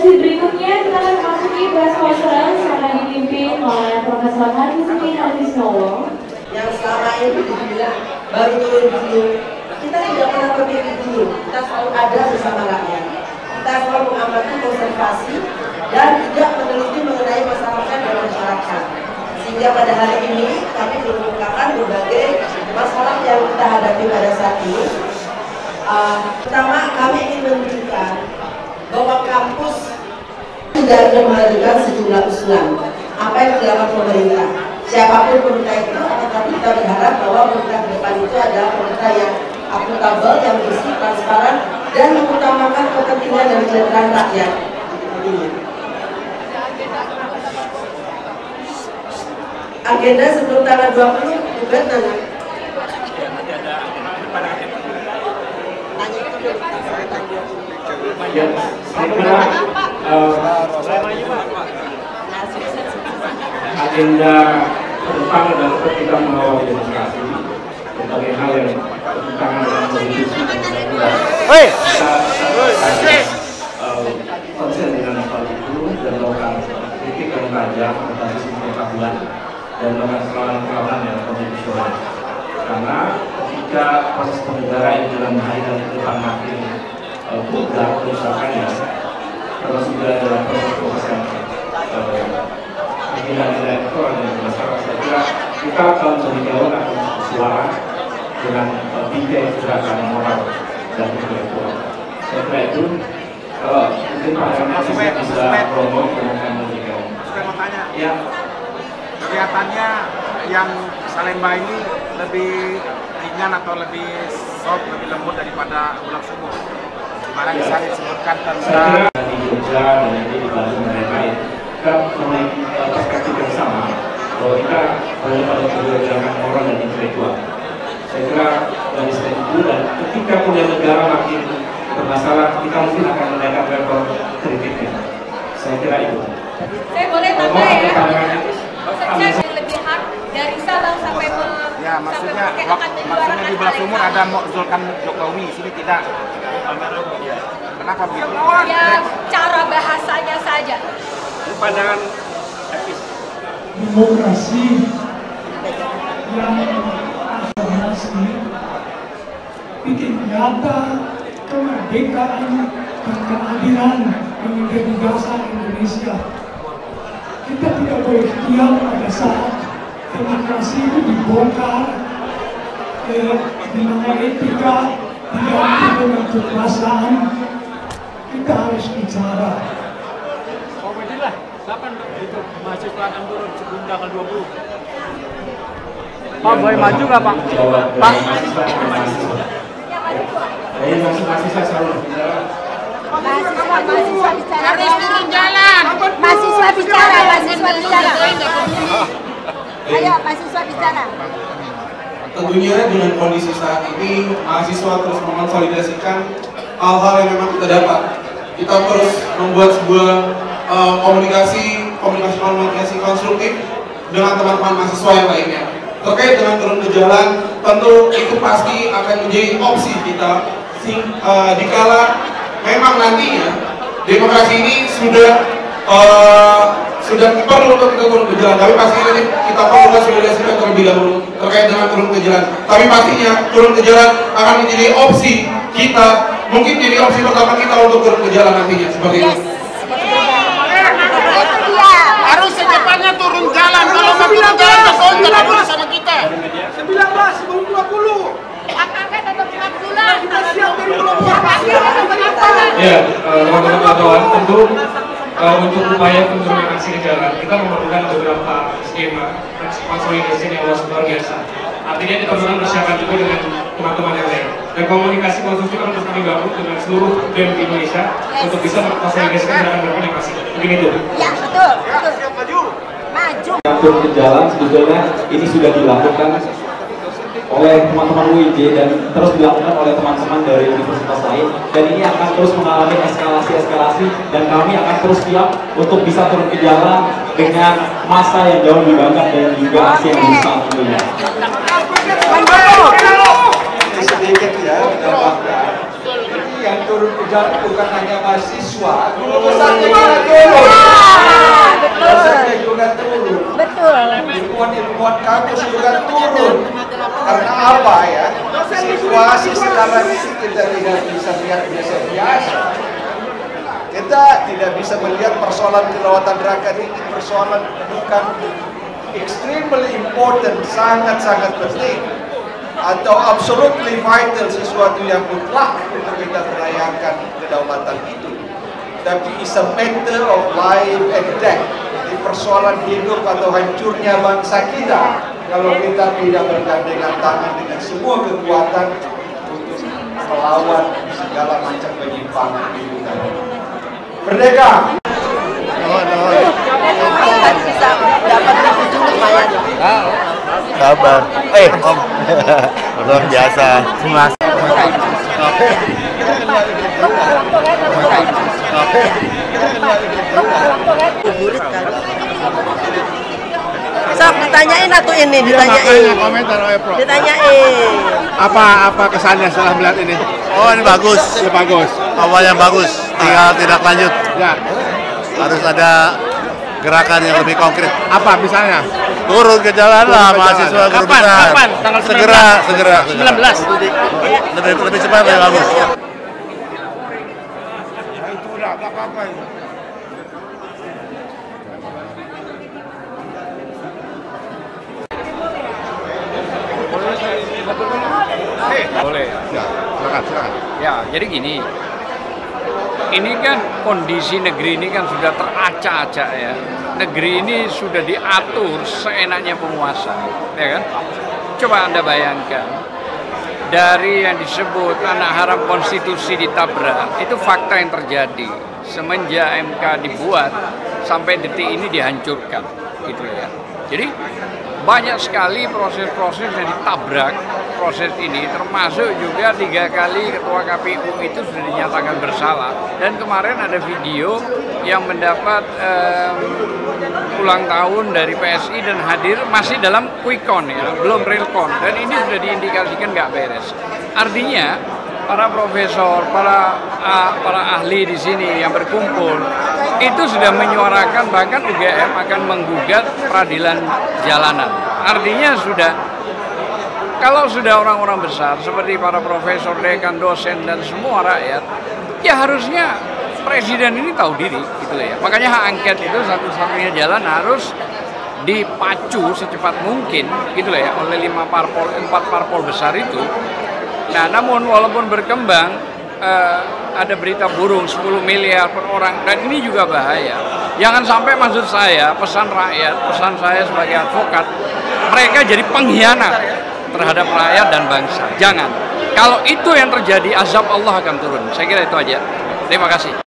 Sesi berikutnya kita akan memasuki press conference yang akan dipimpin oleh Profesor Hartisnowo. Yang selama ini dibilang baru turun dulu, kita tidak pernah berpikir dulu, kita selalu ada bersama rakyat. Kita selalu mengamati konservasi dan juga meneliti mengenai masyarakat dan masyarakat. Sehingga pada hari ini kami mengemukakan berbagai masalah yang kita hadapi pada saat ini. Pertama, kami ingin menunjukkan bahwa kampus sudah mengajukan sejumlah usulan apa yang dilakukan pemerintah. Siapapun pemerintah itu, tetapi kita berharap bahwa pemerintah ke depan itu adalah pemerintah yang akuntabel, yang bersih, transparan, dan mengutamakan kepentingan dan kesejahteraan rakyat. Agenda sebelum tanggal 20 juga nanya. Ya, saya kira agenda ke depan adalah ketika mengawal demokrasi, berbagai hal yang bertentangan dengan konstitusi dan undang-undang. Kita konsen dengan hal itu dan melakukan kritik yang tajam atas sistem pengetahuan dan melakukan perlawanan yang konstitusional. Karena ketika proses bernegara yang dalam hari dan ke depan makin mudah kerusakannya, termasuk juga dalam proses yang nilai-nilai ekoran dan masyarakat. Saya kira kita akan menjadi jauh akan suara dengan tiga gerakan moral dan intelektual. Saya kira itu mungkin Pak Herman bisa promo dengan menjadi jauh. Saya mau tanya, ya, kelihatannya yang Salemba ini lebih ringan atau lebih soft, lebih lembut daripada Bulak Sumur. Dimana bisa disebutkan tentang di Jogja dan nanti di Bandung dan lain-lain. Kita memiliki perspektif yang sama bahwa kita banyak pada gerakan moral dan intelektual. Saya kira dari segi itu, dan ketika punya negara makin bermasalah, kita mungkin akan menaikkan level kritiknya. Saya kira itu. Saya boleh tambah ya? Saya yang lebih hard dari Sabang sampai ya, maksudnya di Bulak Sumur ada Zulkan Jokowi, sini tidak. Kenapa begitu? Ya, cara bahasanya saja. Pandangan demokrasi yang reformasi bikin nyata kemerdekaan dan keadilan yang menjadi dasar Indonesia. Kita tidak boleh diam pada saat demokrasi itu dibongkar di nama etika diganti dengan kekuasaan. Kita harus bicara. Komedilah, kapan itu mahasiswa akan turun sebelum tanggal 20? Pak, boleh maju nggak Pak? Pak? Mahasiswa selalu bicara. Mahasiswa bicara. Harus turun jalan. Mahasiswa bicara. Ayo, mahasiswa bicara. Tentunya dengan kondisi saat ini, mahasiswa terus mengonsolidasikan hal-hal yang memang kita dapat. Kita terus membuat sebuah komunikasi konstruktif dengan teman-teman mahasiswa yang lainnya. Terkait dengan turun ke jalan, tentu itu pasti akan menjadi opsi kita. Dikala memang nantinya demokrasi ini sudah perlu untuk kita turun ke jalan, tapi pasti nanti kita perlu konsolidasikan terlebih dahulu terkait dengan turun ke jalan. Tapi pastinya turun ke jalan akan menjadi opsi kita, mungkin jadi opsi pertama kita untuk turun ke jalan nantinya, seperti itu. Harus secepatnya turun jalan. Kalau mau turun jalan, Jokowi nggak boleh sama kita. 19 sebelum 20. Angkat atau 40? Kita siap dari bulan. Ya, teman-teman kawan, tentu untuk upaya penurunan aksi kejahatan kita memerlukan beberapa skema konsolidasi yang luar biasa. Artinya diperlukan persiapan juga dengan teman-teman yang lain. Dan komunikasi konstruktif harus kami bangun dengan seluruh BEM di Indonesia untuk bisa mengkonsolidasikan gerakan-gerakan yang masih. Begini itu. Ya, betul. Siap maju. Maju. Turun ke jalan sebetulnya ini sudah dilakukan oleh teman-teman UIJ dan terus dilakukan oleh teman-teman dari universitas lain, dan ini akan terus mengalami eskalasi dan kami akan terus siap untuk bisa turun ke jalan dengan massa yang jauh lebih banyak dan juga aksi yang besar tentunya. Sedikit ya, yang turun ke bukan hanya mahasiswa, guru besarnya juga turun. Dosennya juga turun. Ilmuwan kampus juga turun. Karena apa ya? Situasi sekarang ini kita tidak bisa lihat biasa-biasa. Kita tidak bisa melihat persoalan kelewatan rakyat ini persoalan bukan extremely important, sangat-sangat penting atau absolutely vital, sesuatu yang mutlak untuk kita merayakan kedaulatan itu. Tapi it's a matter of life and death. Di persoalan hidup atau hancurnya bangsa kita kalau kita tidak bergandengan tangan dengan semua kekuatan untuk melawan segala macam penyimpangan di dunia. Merdeka! Bisa dapat ujung lumayan. Sabar. Om. Luar biasa. Sok ditanyain atau ini ditanyain. Komentar Pro. Ditanyain. Apa kesannya setelah melihat ini? Oh, ini bagus. Ini bagus. Awalnya bagus, tinggal tidak lanjut. Ya. Harus ada gerakan yang lebih konkret. Apa misalnya? Turun ke jalan lah mahasiswa guru besar. Kapan? Tanggal 19. Segera. 19. Lebih cepat ya bagus. Itu udah nggak apa-apa itu. Boleh. Ya, silakan. Ya, jadi gini. Ini kan kondisi negeri ini kan sudah teracak-acak ya. Negeri ini sudah diatur seenaknya penguasa, ya kan? Coba Anda bayangkan, dari yang disebut anak haram konstitusi ditabrak, itu fakta yang terjadi. Semenjak MK dibuat, sampai detik ini dihancurkan, gitu ya. Jadi, banyak sekali proses-proses yang ditabrak proses ini, termasuk juga 3 kali ketua KPU itu sudah dinyatakan bersalah. Dan kemarin ada video yang mendapat ulang tahun dari PSI dan hadir masih dalam quick count ya, belum real count. Dan ini sudah diindikasikan nggak beres. Artinya para profesor, para ahli di sini yang berkumpul itu sudah menyuarakan, bahkan UGM akan menggugat peradilan jalanan. Artinya kalau sudah orang-orang besar seperti para profesor, dekan, dosen dan semua rakyat, ya harusnya presiden ini tahu diri, gitu ya. Makanya hak angket itu satu-satunya jalan harus dipacu secepat mungkin, gitu ya, oleh 4 parpol besar itu. Nah, namun walaupun berkembang, ada berita burung 10 miliar per orang, dan ini juga bahaya. Jangan sampai, maksud saya, pesan rakyat, pesan saya sebagai advokat, mereka jadi pengkhianat terhadap rakyat dan bangsa. Jangan. Kalau itu yang terjadi, azab Allah akan turun. Saya kira itu aja. Terima kasih.